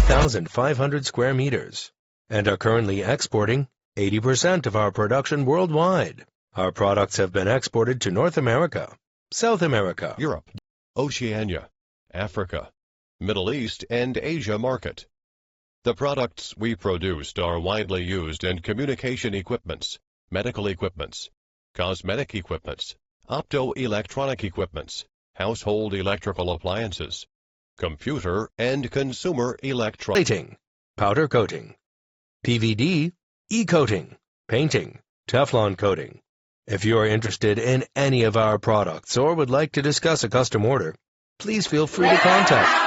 3,500 square meters and are currently exporting 80% of our production worldwide. Our products have been exported to North America, South America, Europe, Oceania, Africa, Middle East, and Asia market. The products we produced are widely used in communication equipments, medical equipments, cosmetic equipments, optoelectronic equipments, household electrical appliances, computer and consumer electronics, plating, powder coating, PVD, e-coating, painting, Teflon coating. If you are interested in any of our products or would like to discuss a custom order, please feel free to contact.